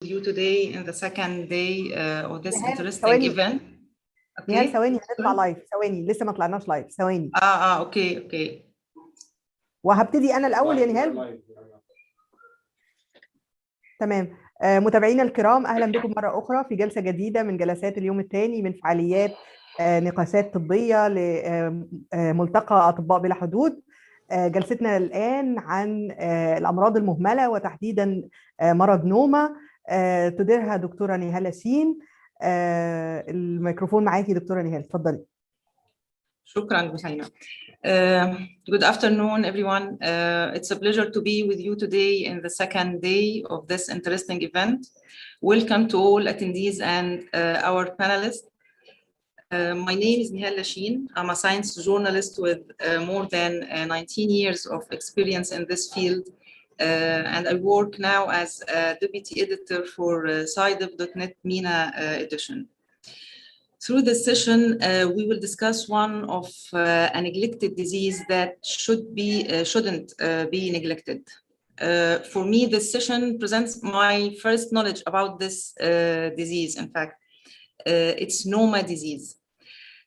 you today in the second day of this interesting ثواني. event. نهال ثواني هنطلع لايف، ثواني لسه ما طلعناش لايف، ثواني. اوكي. وهبتدي انا الاول يا نهال. تمام. متابعينا الكرام، اهلا بكم مره اخرى في جلسه جديده من جلسات اليوم الثاني من فعاليات نقاشات طبيه لملتقى اطباء بلا حدود. جلستنا الان عن الامراض المهمله وتحديدا مرض نوما. تديرها دكتوره نهال ياسين. الميكروفون معاكي دكتوره نهال، اتفضلي. شكرا بثينة. Good afternoon everyone. It's a pleasure to be with you today in the second day of this interesting event. Welcome to all attendees and our panelists. My name is Nihal Lashin. I'm a science journalist with more than 19 years of experience in this field. And I work now as a deputy editor for SciDev.net MENA edition. Through this session, we will discuss one of a neglected disease that shouldn't be neglected. For me, this session presents my first knowledge about this disease. In fact, it's Noma disease.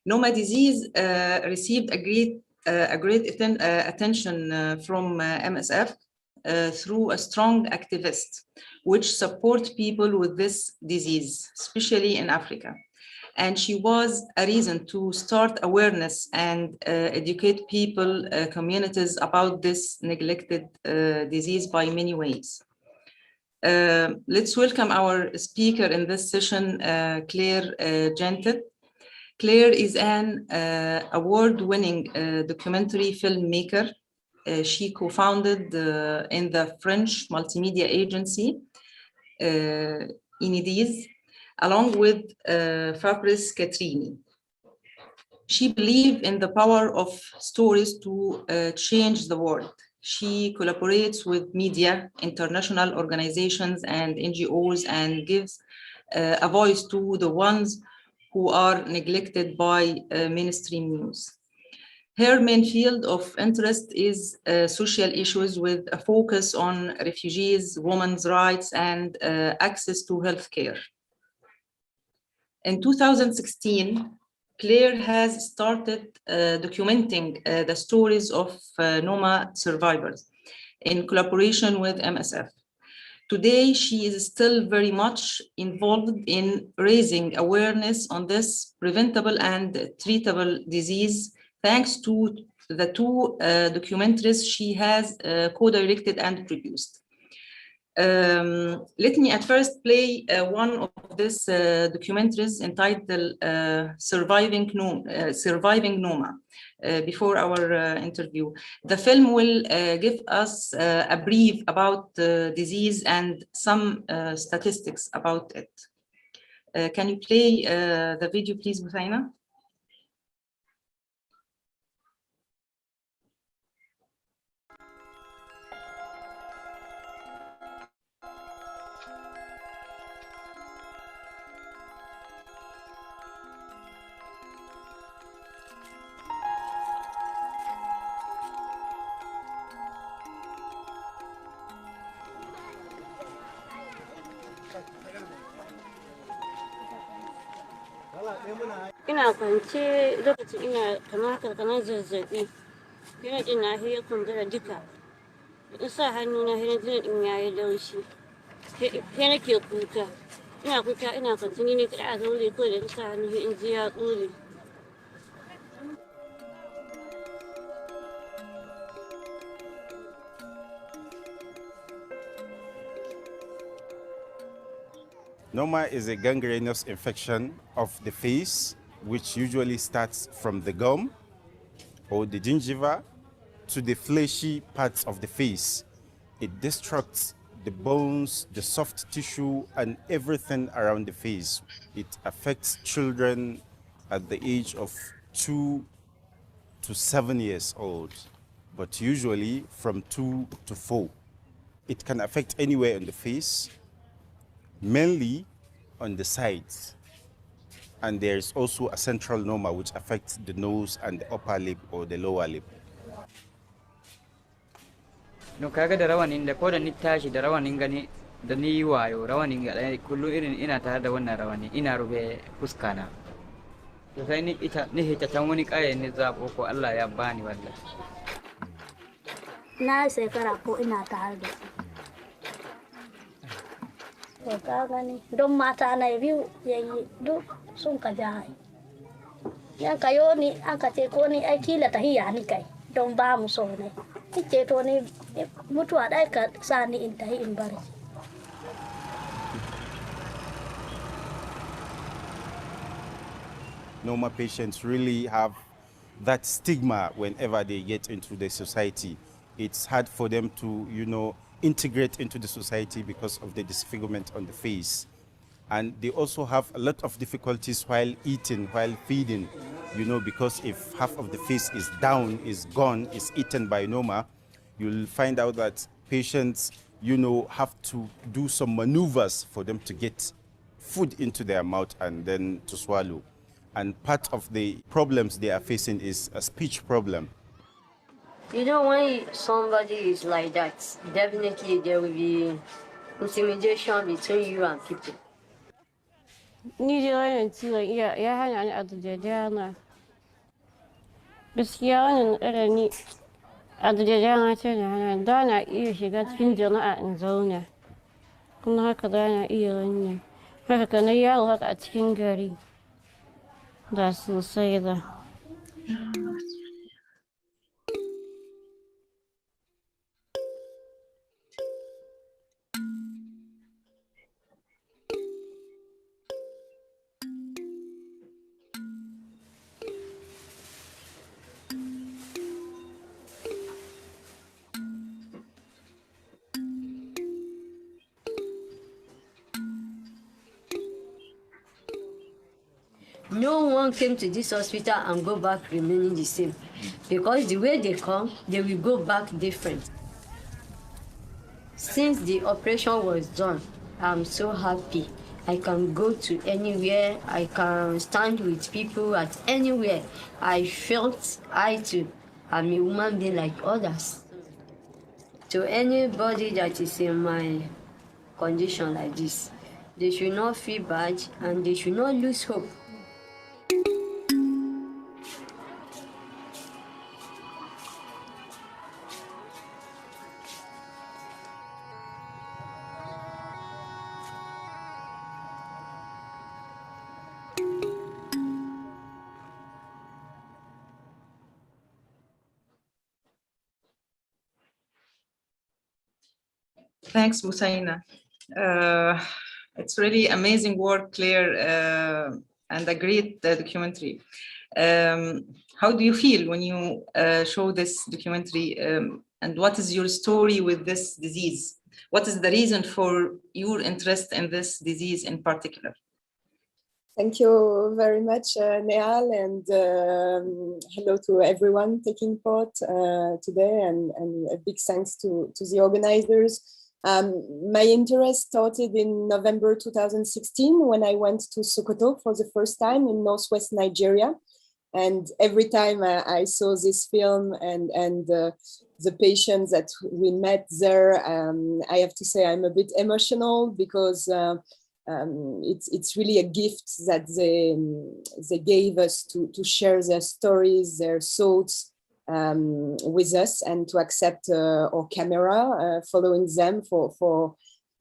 Noma disease received a great attention from MSF through a strong activist, which support people with this disease, especially in Africa. And she was a reason to start awareness and educate people, communities about this neglected disease by many ways. Let's welcome our speaker in this session, Kler Jantije. Kler is an award-winning documentary filmmaker. She co-founded in the French multimedia agency, Inedis, along with Fabrice Catrini. She believed in the power of stories to change the world. She collaborates with media, international organizations and NGOs and gives a voice to the ones who are neglected by mainstream news. Her main field of interest is social issues with a focus on refugees, women's rights, and access to healthcare. In 2016, Kler has started documenting the stories of Noma survivors in collaboration with MSF. Today, she is still very much involved in raising awareness on this preventable and treatable disease, thanks to the two documentaries she has co-directed and produced. Let me at first play one of these documentaries entitled Surviving Noma before our interview. The film will give us a brief about the disease and some statistics about it. Can you play the video, please, Husayna? ina kwance lokacin ina kamar zazzabi yana jin na ya kumbura duka in sa hannu na hina jin din yayi laushi sai nake kuka ina kwance ni ne kada a zaure ko da sa hannu in ji ya tsure. Noma is a gangrenous infection of the face, which usually starts from the gum or the gingiva to the fleshy parts of the face. It destructs the bones, the soft tissue, and everything around the face. It affects children at the age of 2 to 7 years old, but usually from 2 to 4. It can affect anywhere on the face, mainly on the sides. And there is also a central noma which affects the nose and the upper lip or the lower lip. No kaga da rawanin da ko da ni tashi da rawanin gani da ni yi wayo rawanin ga ɗaya kullum irin ina tare da wannan rawani ina rufe fuskana to sai ni hita tan wani ƙaya ni zaɓo ko Allah ya bani wallahi na shekara ko ina tare da su ka gani don mata na biyu yayi duk sun ka jaye yan kayo ni aka ce ko ni aiki la tahiya ni kai don ba mu so ne ce to ni mutuwa dai ka sani in tahi in bari Normal patients really have that stigma whenever they get into the society. It's hard for them to, integrate into the society because of the disfigurement on the face. And they also have a lot of difficulties while eating, while feeding, because if half of the face is down, is gone, is eaten by Noma, you'll find out that patients, have to do some maneuvers for them to get food into their mouth and then to swallow. And part of the problems they are facing is a speech problem. When somebody is like that, definitely there will be intimidation between you and people. Ni dai wannan ciwon ya hana ni a dajajana. Gaskiya wannan ƙarani a dajajana tana hana da na iya shiga cikin jama'a in zauna. Kuma haka da na iya wannan. Haka kana yawo haka a cikin gari. Da sosai da. No one came to this hospital and go back remaining the same. Because the way they come, they will go back different. Since the operation was done, I'm so happy. I can go to anywhere. I can stand with people at anywhere. I felt I'm a human being like others. To anybody that is in my condition like this, they should not feel bad and they should not lose hope. Thanks, Busaina. It's really amazing work, Claire, and a great documentary. How do you feel when you show this documentary, and what is your story with this disease? What is the reason for your interest in this disease in particular? Thank you very much, Nehal, and hello to everyone taking part today, and a big thanks to the organizers. My interest started in November 2016 when I went to Sokoto for the first time in northwest Nigeria. And every time I saw this film and the patients that we met there, I have to say I'm a bit emotional because it's really a gift that they gave us to share their stories, their thoughts with us, and to accept our camera following them for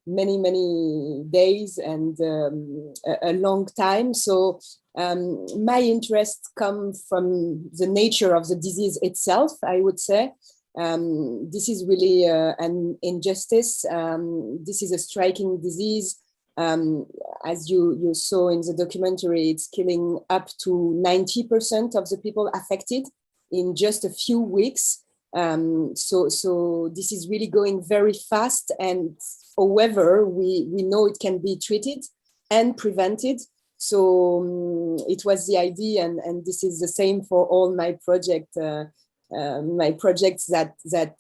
many days and a long time. So my interest comes from the nature of the disease itself, I would say. This is really an injustice. This is a striking disease. As you saw in the documentary, it's killing up to 90% of the people affected in just a few weeks. So this is really going very fast. And however, we know it can be treated and prevented. So it was the idea, and this is the same for all my projects that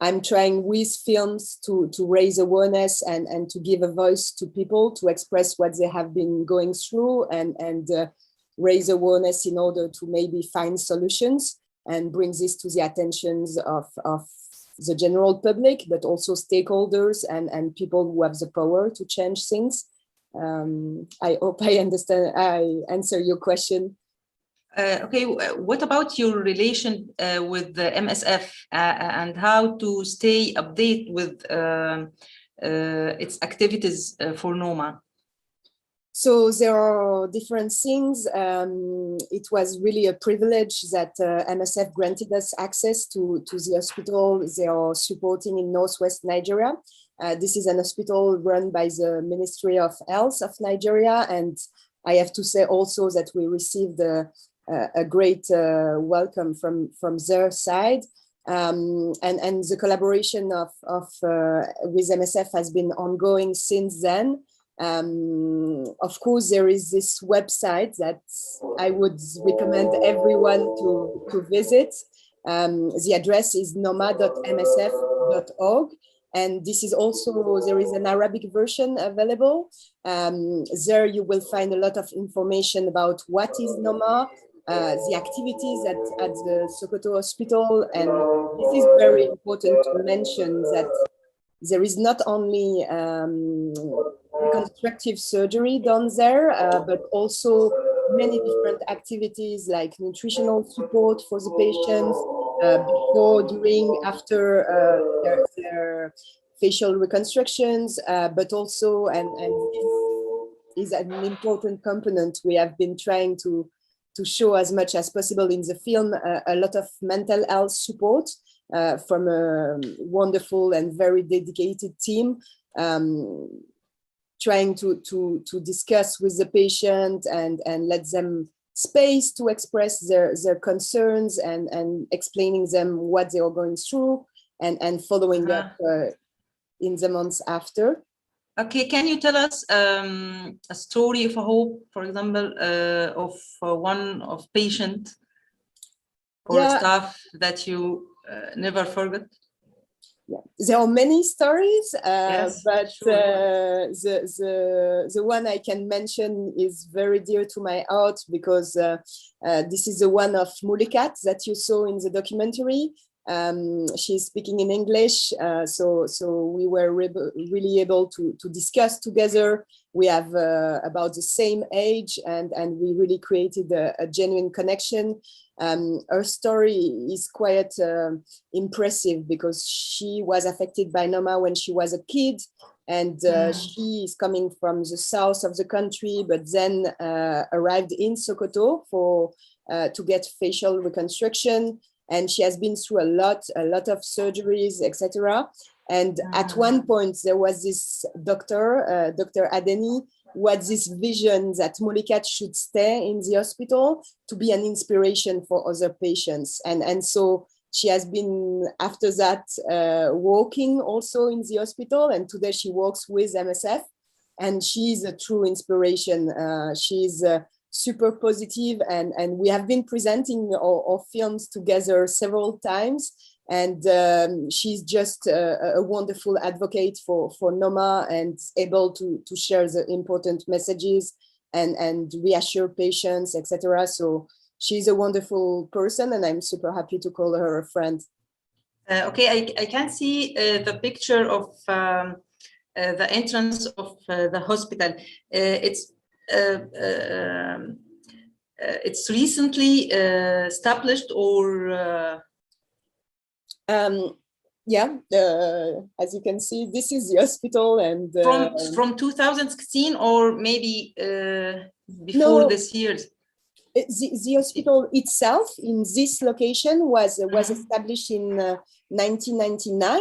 I'm trying with films to raise awareness and to give a voice to people to express what they have been going through and raise awareness in order to maybe find solutions and bring this to the attentions of the general public, but also stakeholders and people who have the power to change things. I hope I answer your question. Okay, what about your relation with the MSF and how to stay updated with its activities for Noma? So there are different things. It was really a privilege that MSF granted us access to the hospital they are supporting in Northwest Nigeria. This is an hospital run by the Ministry of Health of Nigeria, and I have to say also that we received a great welcome from their side. And the collaboration with MSF has been ongoing since then. Of course, there is this website that I would recommend everyone to visit. The address is noma.msf.org. And this is also, there is an Arabic version available. There you will find a lot of information about what is Noma, the activities at the Sokoto Hospital. And this is very important to mention that there is not only reconstructive surgery done there, but also many different activities like nutritional support for the patients before, during, after their facial reconstructions, but also, and this is an important component we have been trying to show as much as possible in the film, a lot of mental health support from a wonderful and very dedicated team, trying to discuss with the patient and let them space to express their concerns and explaining them what they are going through and following up in the months after. Okay, can you tell us a story of a hope, for example, of one of patient or staff that you never forget? Yeah. There are many stories, yes, but sure. the one I can mention is very dear to my heart because this is the one of Mulikat that you saw in the documentary. She's speaking in English, so we were really able to discuss together. We have about the same age, and we really created a genuine connection. Her story is quite impressive because she was affected by Noma when she was a kid, and she is coming from the south of the country, but then arrived in Sokoto to get facial reconstruction. And she has been through a lot of surgeries, etc. And at one point, there was this doctor, Dr. Adeni, who had this vision that Mulikat should stay in the hospital to be an inspiration for other patients. And so she has been, after that, working also in the hospital. And today she works with MSF. And she is a true inspiration. She's super positive, and we have been presenting our films together several times, and she's just a wonderful advocate for Noma and able to share the important messages and reassure patients, etc. So she's a wonderful person, and I'm super happy to call her a friend. Okay, I can see the picture of the entrance of the hospital. It's recently established, or as you can see, this is the hospital, and from 2016 or maybe before this year. The hospital itself in this location was established in 1999.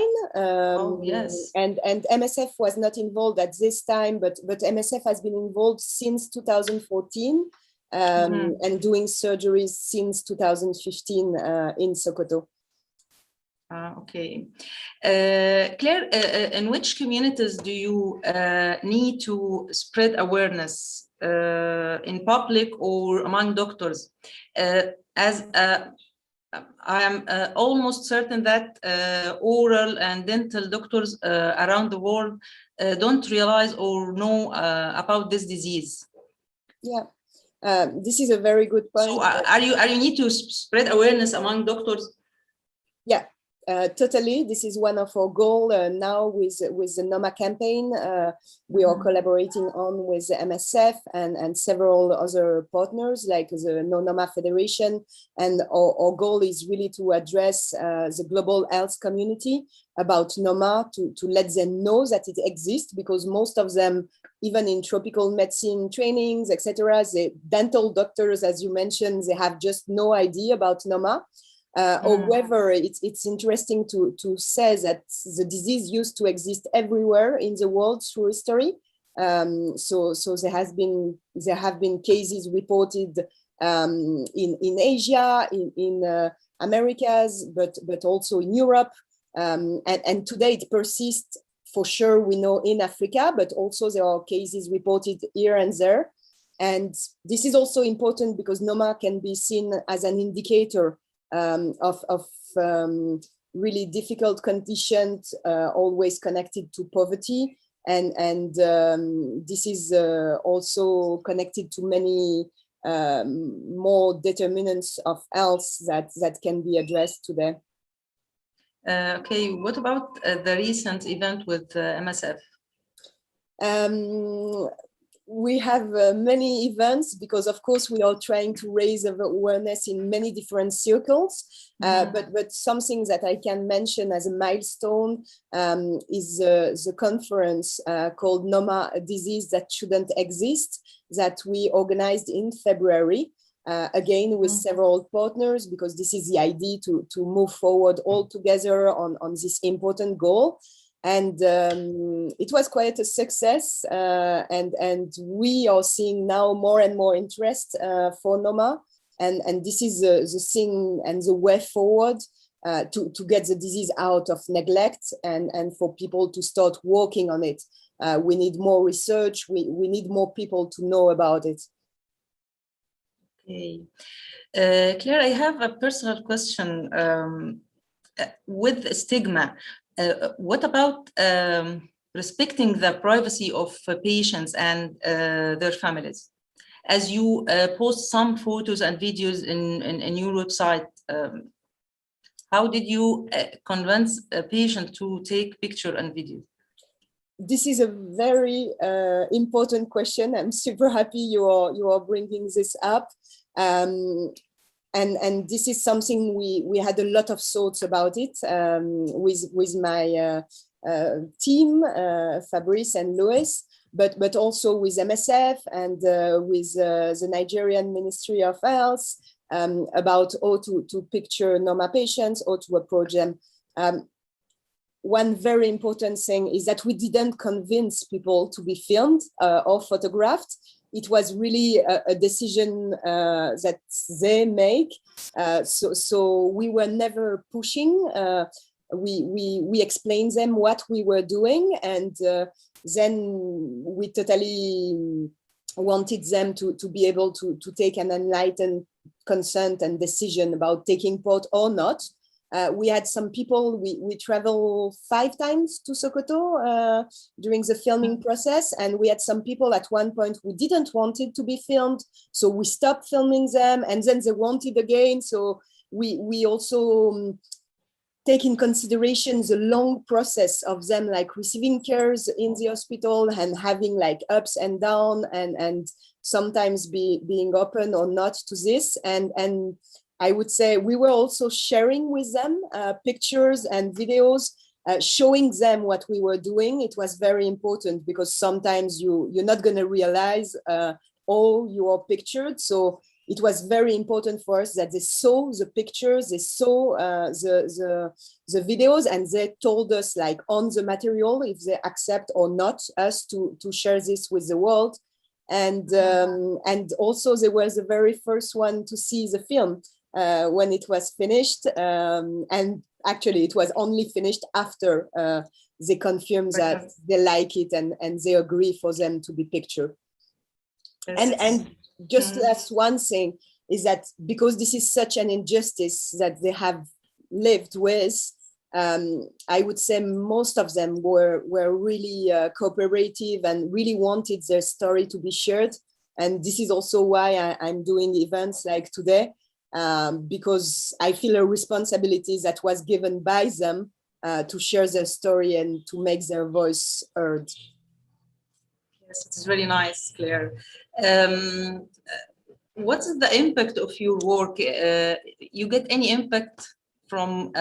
Yes. And MSF was not involved at this time, but MSF has been involved since 2014 and doing surgeries since 2015 in Sokoto. Okay. Claire, in which communities do you need to spread awareness in public or among doctors? As I am almost certain that oral and dental doctors around the world don't realize or know about this disease. Yeah, this is a very good point. So are you need to spread awareness among doctors? Yeah, Totally. This is one of our goals now with the Noma campaign. We are collaborating on with the MSF and several other partners like the No Noma Federation. And our goal is really to address the global health community about Noma, to let them know that it exists, because most of them, even in tropical medicine trainings, etc., the dental doctors, as you mentioned, they have just no idea about Noma. However, it's interesting to say that the disease used to exist everywhere in the world through history. So there have been cases reported in Asia, in Americas, but also in Europe. And today it persists for sure, we know, in Africa, but also there are cases reported here and there. And this is also important because Noma can be seen as an indicator of really difficult conditions, always connected to poverty. And this is also connected to many more determinants of health that can be addressed today. Okay, what about the recent event with MSF? We have many events because, of course, we are trying to raise awareness in many different circles. But something that I can mention as a milestone is the conference called Noma, a disease that shouldn't exist, that we organized in February. Again, with several partners, because this is the idea to move forward all together on this important goal. And it was quite a success, and we are seeing now more and more interest for Noma, and this is the thing and the way forward to get the disease out of neglect and for people to start working on it. We need more research, we need more people to know about it. Okay. Claire, I have a personal question with stigma. What about respecting the privacy of patients and their families? As you post some photos and videos in your website, how did you convince a patient to take picture and video? This is a very important question. I'm super happy you are bringing this up. And this is something we had a lot of thoughts about it with my team, Fabrice and Louis, but also with MSF and with the Nigerian Ministry of Health about how to picture Noma patients or to approach them. One very important thing is that we didn't convince people to be filmed or photographed. It was really a decision that they make. So we were never pushing. We explained them what we were doing, and then we totally wanted them to be able to take an enlightened consent and decision about taking part or not. We had some people, we traveled 5 times to Sokoto during the filming process, and we had some people at one point who didn't want it to be filmed, so we stopped filming them, and then they wanted again. So we also take in consideration the long process of them like receiving cares in the hospital and having like ups and downs and sometimes being open or not to this. And I would say we were also sharing with them pictures and videos, showing them what we were doing. It was very important because sometimes you're not going to realize all you are pictured. So it was very important for us that they saw the pictures, they saw the videos, and they told us like on the material if they accept or not us to share this with the world. And also they were the very first one to see the film. When it was finished, and actually it was only finished after they confirmed that they like it and they agree for them to be pictured. And just last one thing is that because this is such an injustice that they have lived with, I would say most of them were really cooperative and really wanted their story to be shared. And this is also why I'm doing events like today. because I feel a responsibility that was given by them to share their story and to make their voice heard. Yes, it's really nice, Claire. What's the impact of your work? You get any impact from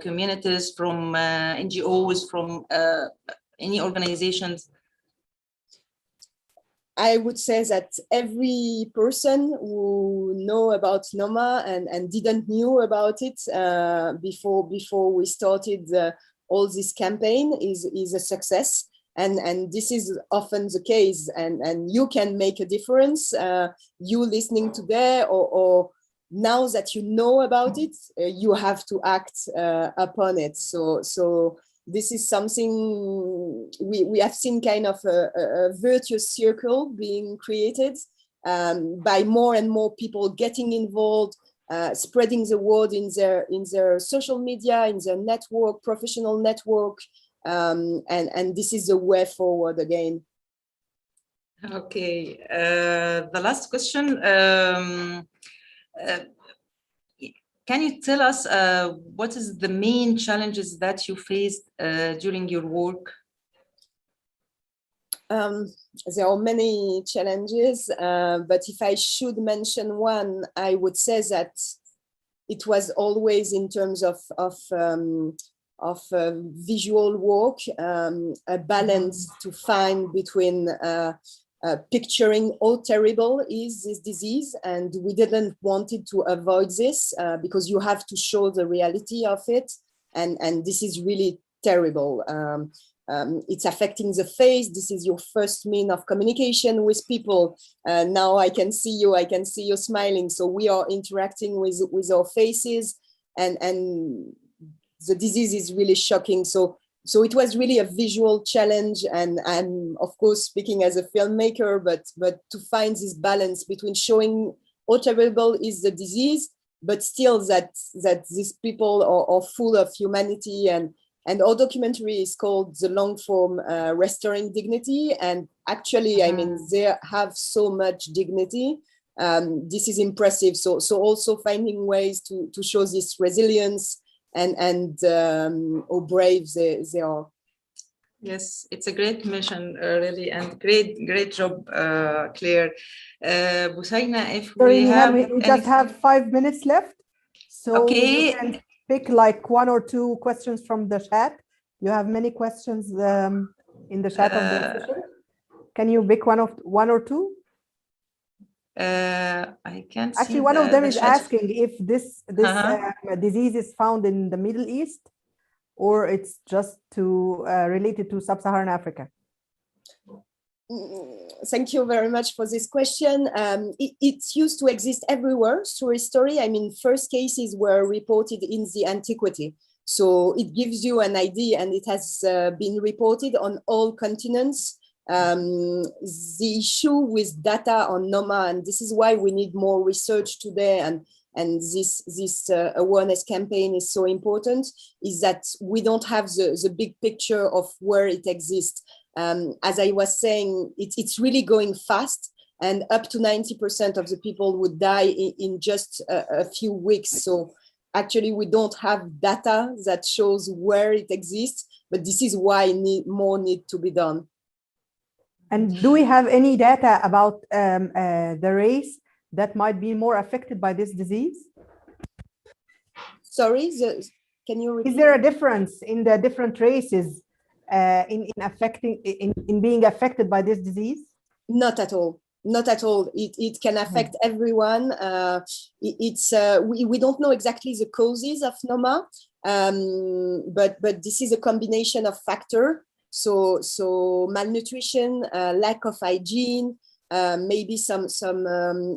communities, from NGOs, from any organizations? I would say that every person who know about Noma and didn't knew about it before we started all this campaign is a success. And this is often the case, and you can make a difference. You listening today, or now that you know about it, you have to act upon it. So this is something we have seen, kind of a virtuous circle being created by more and more people getting involved, spreading the word in their social media, in their network, professional network. And this is the way forward again. Okay, the last question. Can you tell us what is the main challenges that you faced during your work? There are many challenges, but if I should mention one, I would say that it was always in terms of visual work, a balance to find between picturing how terrible is this disease, and we didn't want it to avoid this because you have to show the reality of it, and this is really terrible. It's affecting the face. This is your first mean of communication with people. Now I can see you smiling, so we are interacting with our faces, and the disease is really shocking. So it was really a visual challenge, and I'm of course speaking as a filmmaker, but to find this balance between showing how terrible is the disease, but still that these people are full of humanity, and our documentary is called The Long Form Restoring Dignity, and actually, I mean, they have so much dignity. This is impressive. So also finding ways to show this resilience and how brave they are. Yes, it's a great mission, really, and great job, Claire. Busaina, if Sorry, we just have 5 minutes left, so okay. You can pick like 1 or 2 questions from the chat. You have many questions in the chat of the session. Can you pick one or 2? I can't actually see one of them is chat. asking if this disease is found in the Middle East, or it's just related to sub-Saharan Africa. Thank you very much for this question. It's used to exist everywhere through history. I mean, first cases were reported in the antiquity, so it gives you an idea, and it has been reported on all continents. The issue with data on Noma, and this is why we need more research today, and this awareness campaign is so important, is that we don't have the big picture of where it exists. As I was saying, it's really going fast, and up to 90% of the people would die in just a few weeks. So actually, we don't have data that shows where it exists, but this is why more need to be done. And do we have any data about the race that might be more affected by this disease? Sorry, can you repeat? Is there a difference in the different races in being affected by this disease? Not at all. Not at all. It can affect everyone. We don't know exactly the causes of Noma, but this is a combination of factors. So malnutrition, lack of hygiene, maybe some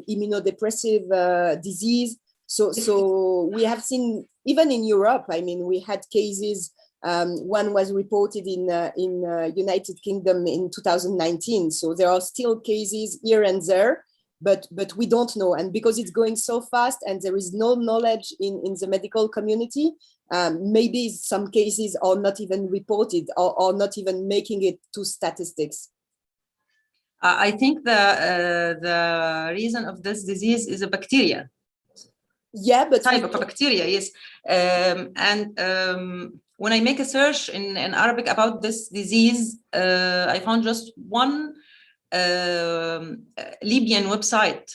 immunodepressive disease. So we have seen, even in Europe, I mean, we had cases. One was reported in United Kingdom in 2019. So there are still cases here and there, but we don't know. And because it's going so fast and there is no knowledge in the medical community, maybe some cases are not even reported or not even making it to statistics. I think the reason of this disease is a bacteria. Yeah, but type of a bacteria, yes. When I make a search in Arabic about this disease, I found just one Libyan website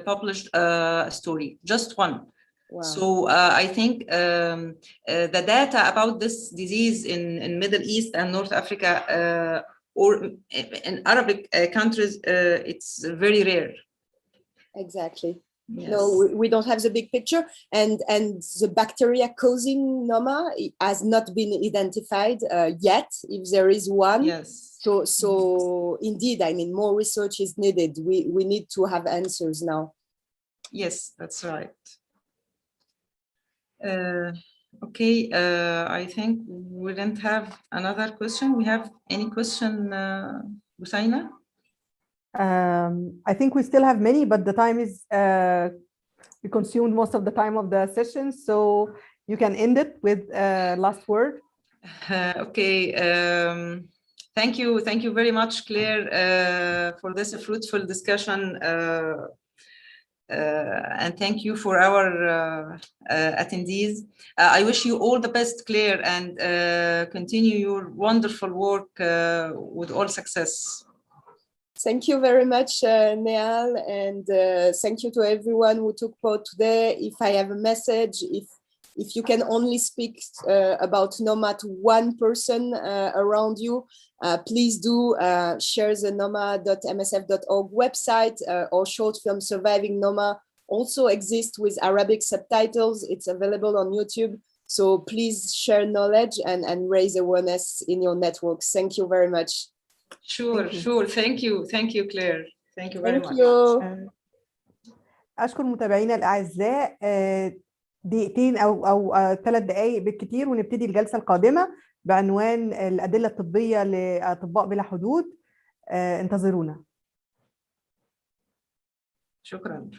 published a story, just one. Wow. So I think the data about this disease in Middle East and North Africa or in Arabic countries, it's very rare. Exactly. Yes. No, we don't have the big picture, and the bacteria causing Noma has not been identified yet, if there is one. Yes. So indeed, I mean, more research is needed. We need to have answers now. Yes, that's right. Okay, I think we didn't have another question. We have any question, Husayna? I think we still have many, but the time is, we consumed most of the time of the session, so you can end it with last word. Okay, thank you very much, Claire, for this fruitful discussion. And thank you for our attendees. I wish you all the best, Claire, and continue your wonderful work with all success. Thank you very much, Neal, and thank you to everyone who took part today. If I have a message, if you can only speak about Noma to one person around you, please do share the noma.msf.org website. Or short film Surviving Noma also exists with Arabic subtitles. It's available on YouTube. So please share knowledge and raise awareness in your networks. Thank you very much. Sure. Thank you, Claire. Thank you very much. أشكر متابعينا الأعزاء. دقيقتين أو 3 دقائق بالكثير ونبتدي الجلسة القادمة بعنوان الأدلة الطبية لأطباء بلا حدود. انتظرونا. شكرا.